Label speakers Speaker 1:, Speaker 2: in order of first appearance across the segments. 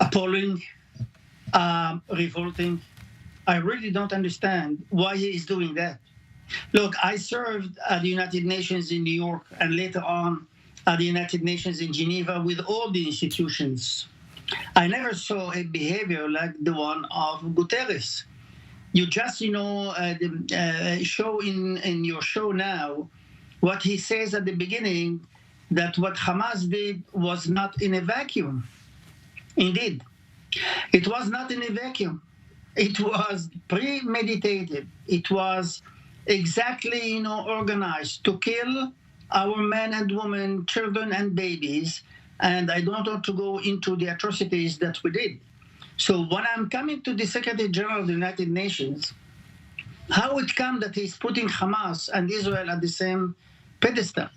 Speaker 1: appalling, revolting. I really don't understand why he is doing that. Look, I served at the United Nations in New York and later on at the United Nations in Geneva with all the institutions. I never saw a behavior like the one of Guterres. You just, show in your show now what he says at the beginning, that what Hamas did was not in a vacuum. Indeed, it was not in a vacuum. It was premeditated. It was exactly, organized to kill our men and women, children and babies. And I don't want to go into the atrocities that we did. So when I'm coming to the Secretary General of the United Nations, how it comes that he's putting Hamas and Israel at the same pedestal?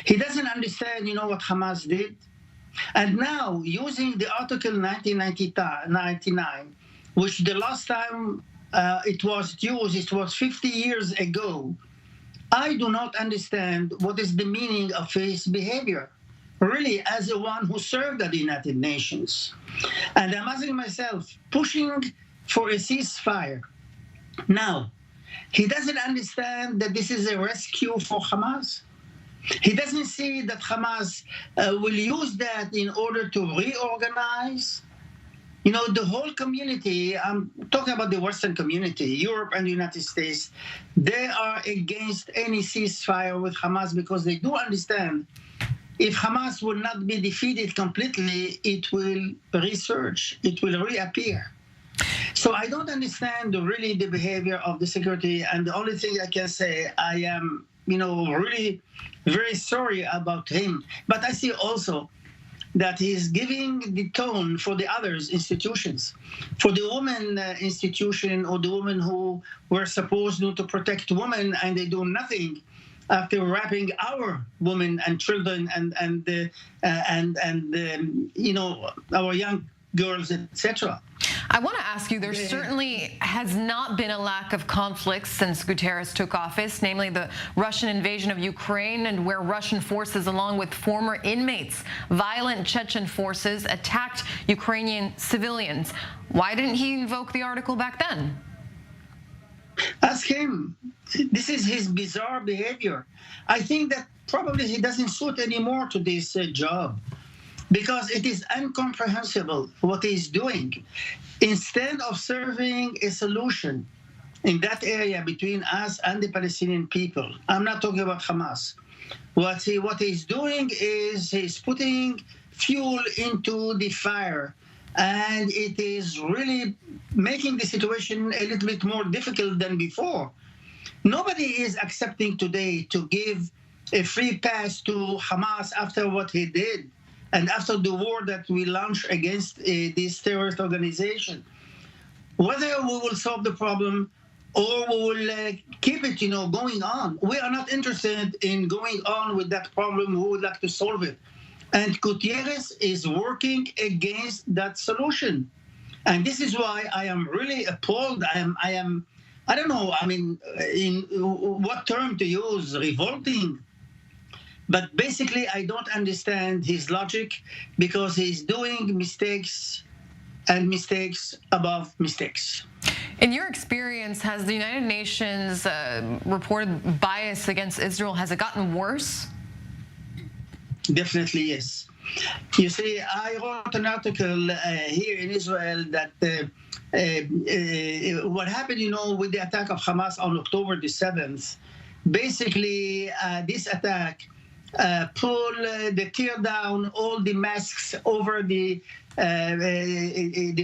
Speaker 1: He doesn't understand, what Hamas did. And now, using the Article 1999, which the last time it was used, it was 50 years ago, I do not understand what is the meaning of his behavior, really, as the one who served at the United Nations. And I'm asking myself, pushing for a ceasefire. Now, he doesn't understand that this is a rescue for Hamas. He doesn't see that Hamas will use that in order to reorganize. The whole community, I'm talking about the Western community, Europe and the United States, they are against any ceasefire with Hamas because they do understand if Hamas will not be defeated completely, it will resurge, it will reappear. So I don't understand really the behavior of the secretary, and the only thing I can say, I am, really very sorry about him. But I see also that he's giving the tone for the others institutions, for the women institution or the women who were supposed to protect women and they do nothing after raping our women and children and our young girls, etc.
Speaker 2: I want to ask you, there certainly has not been a lack of conflicts since Guterres took office, namely the Russian invasion of Ukraine, and where Russian forces, along with former inmates, violent Chechen forces, attacked Ukrainian civilians. Why didn't he invoke the article back then?
Speaker 1: Ask him. This is his bizarre behavior. I think that probably he doesn't suit anymore to this job, because it is incomprehensible what he's doing. Instead of serving a solution in that area between us and the Palestinian people, I'm not talking about Hamas. What he's doing is he's putting fuel into the fire, and it is really making the situation a little bit more difficult than before. Nobody is accepting today to give a free pass to Hamas after what he did and after the war that we launched against this terrorist organization. Whether we will solve the problem or we will keep it, going on. We are not interested in going on with that problem. We would like to solve it. And Gutierrez is working against that solution. And this is why I am really appalled. I don't know, in what term to use, revolting. But basically, I don't understand his logic, because he's doing mistakes and mistakes above mistakes.
Speaker 2: In your experience, has the United Nations reported bias against Israel? Has it gotten worse?
Speaker 1: Definitely, yes. You see, I wrote an article here in Israel that what happened, with the attack of Hamas on October the 7th, basically this attack tear down all the masks over the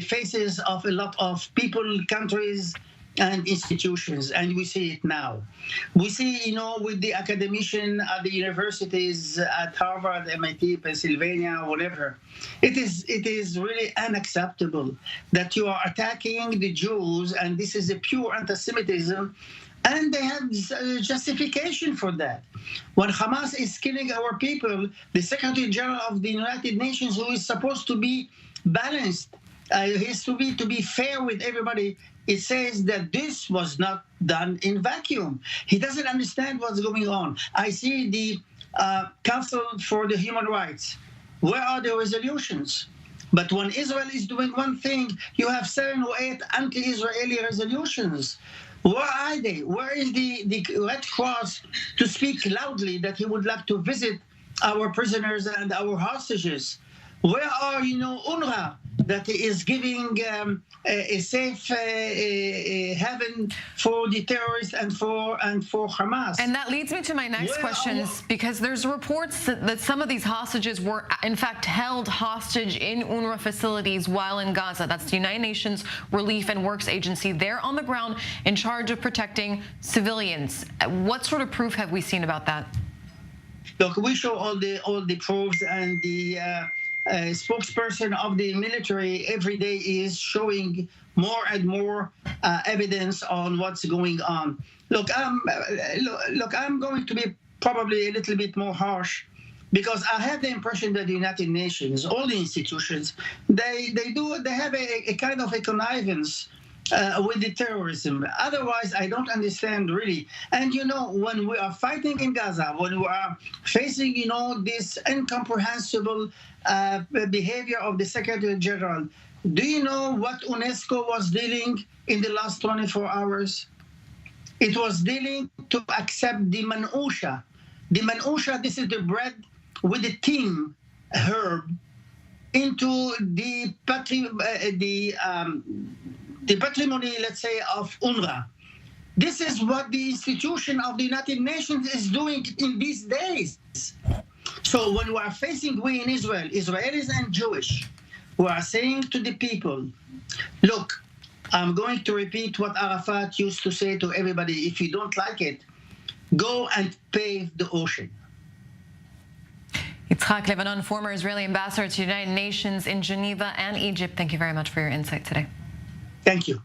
Speaker 1: faces of a lot of people, countries, and institutions, and we see it now. We see, with the academician at the universities at Harvard, MIT, Pennsylvania, whatever, it is really unacceptable that you are attacking the Jews, and this is a pure anti-Semitism, and they have justification for that. When Hamas is killing our people, the Secretary General of the United Nations, who is supposed to be balanced, he is to be fair with everybody, it says that this was not done in vacuum. He doesn't understand what's going on. I see the Council for the Human Rights. Where are the resolutions? But when Israel is doing one thing, you have 7 or 8 anti-Israeli resolutions. Where are they? Where is the Red Cross to speak loudly that he would like to visit our prisoners and our hostages? Where are, UNRWA that is giving a safe haven for the terrorists and for Hamas?
Speaker 2: And that leads me to my next questions, because there's reports that some of these hostages were in fact held hostage in UNRWA facilities while in Gaza. That's the United Nations Relief and Works Agency. They're on the ground in charge of protecting civilians. What sort of proof have we seen about that?
Speaker 1: Look, we show all the proofs, and the spokesperson of the military every day is showing more and more evidence on what's going on. Look, I'm going to be probably a little bit more harsh, because I have the impression that the United Nations, all the institutions, they have a kind of a connivance with the terrorism. Otherwise, I don't understand really. And when we are fighting in Gaza, when we are facing this incomprehensible behavior of the Secretary General, do you know what UNESCO was dealing in the last 24 hours? It was dealing to accept the manusha. The manusha, this is the bread with the thyme herb, into the patrimony, let's say, of UNRWA. This is what the institution of the United Nations is doing in these days. So when we are facing, we in Israel, Israelis and Jewish, we are saying to the people, look, I'm going to repeat what Arafat used to say to everybody: if you don't like it, go and pave the ocean.
Speaker 2: Itzhak Levanon, former Israeli ambassador to the United Nations in Geneva and Egypt, thank you very much for your insight today.
Speaker 1: Thank you.